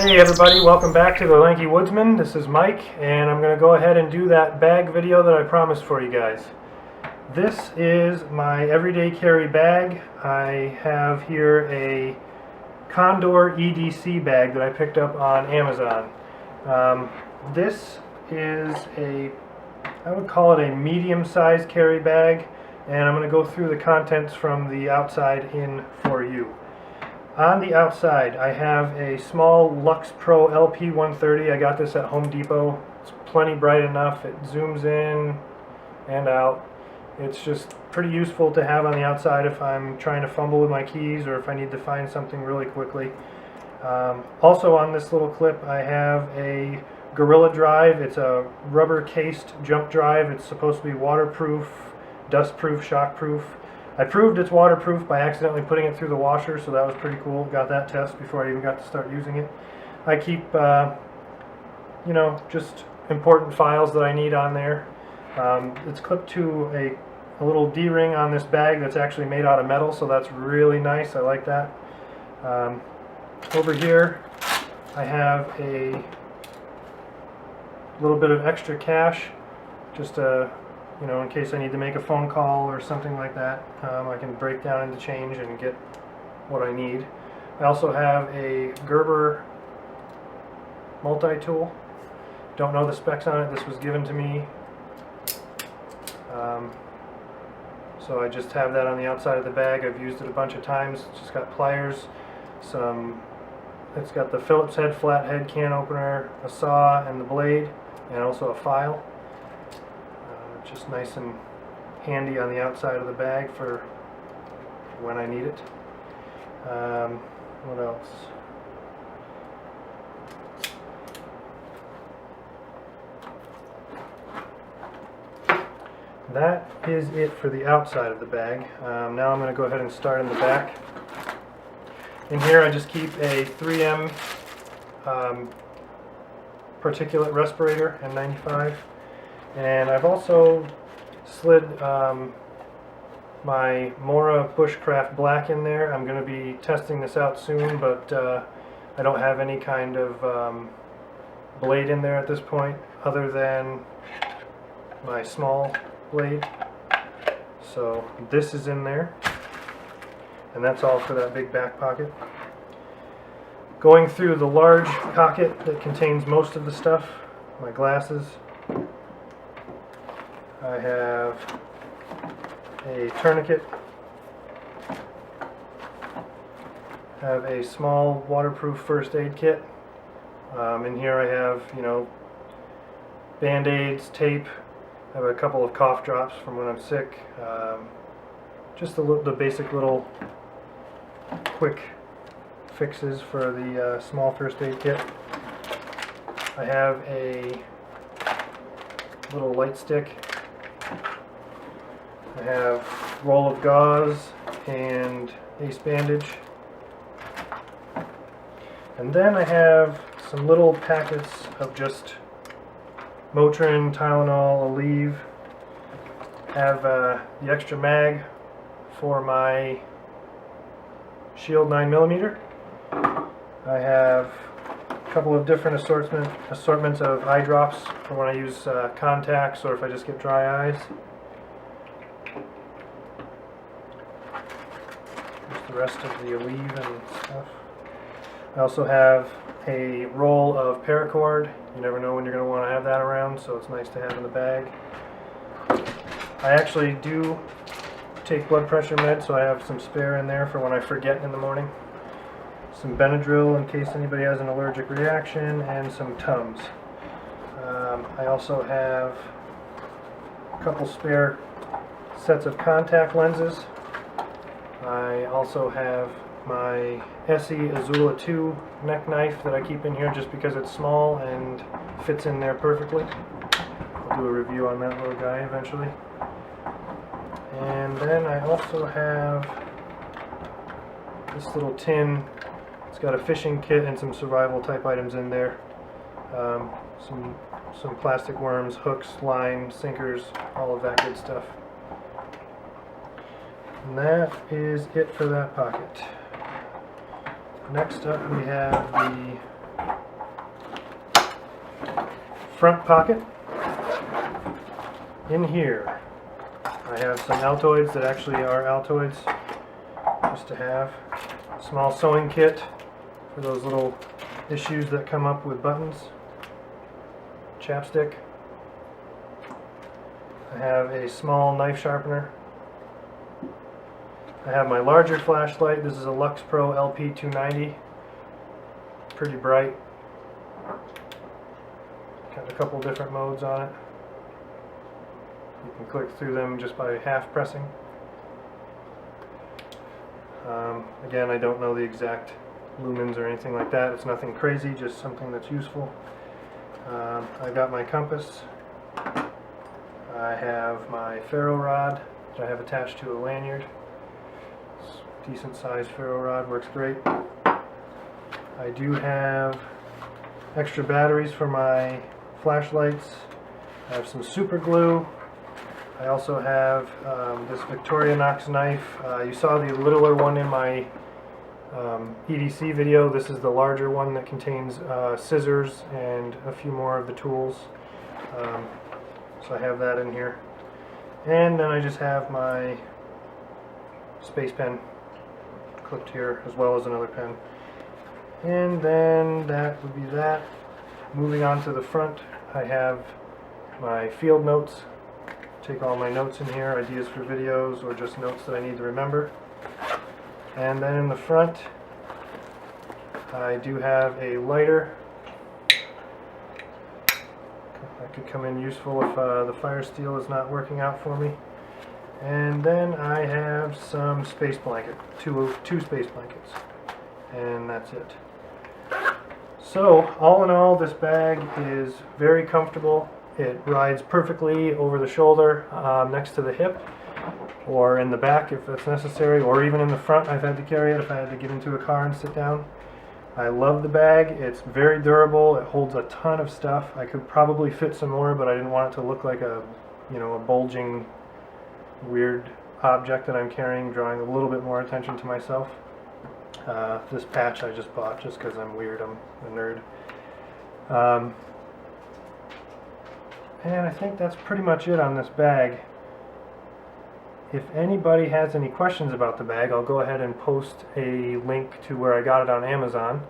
Hey everybody, welcome back to the Lanky Woodsman. This is Mike, and I'm going to go ahead and do that bag video that I promised for you guys. This is my everyday carry bag. I have here a Condor EDC bag that I picked up on Amazon. This is I would call it a medium-sized carry bag, and I'm going to go through the contents from the outside in for you. On the outside, I have a small Lux Pro LP130. I got this at Home Depot. It's plenty bright enough. It zooms in and out. It's just pretty useful to have on the outside if I'm trying to fumble with my keys or if I need to find something really quickly. Also on this little clip, I have a Gorilla drive. It's a rubber cased jump drive. It's supposed to be waterproof, dustproof, shockproof. I proved it's waterproof by accidentally putting it through the washer, so that was pretty cool. Got that test before I even got to start using it. I keep, just important files that I need on there. It's clipped to a little D-ring on this bag that's actually made out of metal, so that's really nice. I like that. Over here, I have a little bit of extra cash, just in case I need to make a phone call or something like that. I can break down into change and get what I need. I also have a Gerber Multi-Tool. Don't know the specs on it. This was given to me. So I just have that on the outside of the bag. I've used it a bunch of times. It's just got pliers, it's got the Phillips head flathead can opener, a saw and the blade, and also a file. Just nice and handy on the outside of the bag for when I need it. What else? That is it for the outside of the bag. Now I'm going to go ahead and start in the back. In here I just keep a 3M Particulate Respirator N95. And I've also slid my Mora Bushcraft Black in there. I'm going to be testing this out soon, but I don't have any kind of blade in there at this point other than my small blade. So this is in there, and that's all for that big back pocket. Going through the large pocket that contains most of the stuff, my glasses. I have a tourniquet, have a small waterproof first aid kit. In here I have, band-aids, tape. I have a couple of cough drops from when I'm sick. Just the basic little quick fixes for the small first aid kit. I have a little light stick. I have a roll of gauze and ace bandage. And then I have some little packets of just Motrin, Tylenol, Aleve. I have the extra mag for my Shield 9mm. I have a couple of different assortments of eye drops for when I use contacts or if I just get dry eyes. Just the rest of the Aleve and stuff. I also have a roll of paracord. You never know when you're going to want to have that around, so it's nice to have in the bag. I actually do take blood pressure meds, so I have some spare in there for when I forget in the morning. Some Benadryl in case anybody has an allergic reaction, and some Tums. I also have a couple spare sets of contact lenses. I also have my Essie Azula 2 neck knife that I keep in here just because it's small and fits in there perfectly. I'll do a review on that little guy eventually. And then I also have this little tin. It's got a fishing kit and some survival type items in there. Some plastic worms, hooks, line, sinkers, all of that good stuff. And that is it for that pocket. Next up we have the front pocket. In here I have some Altoids that actually are Altoids, just to have. Small sewing kit for those little issues that come up with buttons. Chapstick. I have a small knife sharpener. I have my larger flashlight. This is a Lux Pro LP290. Pretty bright. Got a couple different modes on it. You can click through them just by half pressing. Again, I don't know the exact lumens or anything like that. It's nothing crazy, just something that's useful. I got my compass. I have my ferro rod that I have attached to a lanyard. Decent sized ferro rod, works great. I do have extra batteries for my flashlights. I have some super glue. I also have this Knox knife. You saw the littler one in my EDC video. This is the larger one that contains scissors and a few more of the tools. So I have that in here. And then I just have my space pen clipped here, as well as another pen. And then that would be that. Moving on to the front, I have my field notes. Take all my notes in here, ideas for videos or just notes that I need to remember. And then in the front, I do have a lighter. That could come in useful if the fire steel is not working out for me. And then I have some space blanket, two space blankets, and that's it. So all in all, this bag is very comfortable. It rides perfectly over the shoulder, next to the hip, or in the back if it's necessary, or even in the front. I've had to carry it if I had to get into a car and sit down. I love the bag. It's very durable. It holds a ton of stuff. I could probably fit some more, but I didn't want it to look like a, a bulging, weird object that I'm carrying, drawing a little bit more attention to myself. This patch I just bought just because I'm weird. I'm a nerd. And I think that's pretty much it on this bag. If anybody has any questions about the bag, I'll go ahead and post a link to where I got it on Amazon.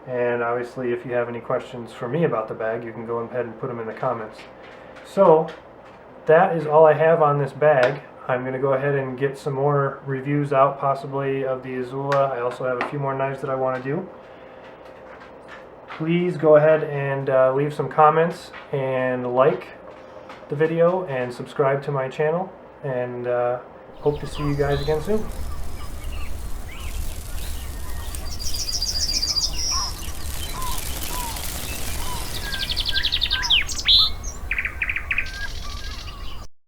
And obviously, if you have any questions for me about the bag, you can go ahead and put them in the comments. So, that is all I have on this bag. I'm going to go ahead and get some more reviews out, possibly of the Azula. I also have a few more knives that I want to do. Please go ahead and leave some comments and like the video and subscribe to my channel, and hope to see you guys again soon.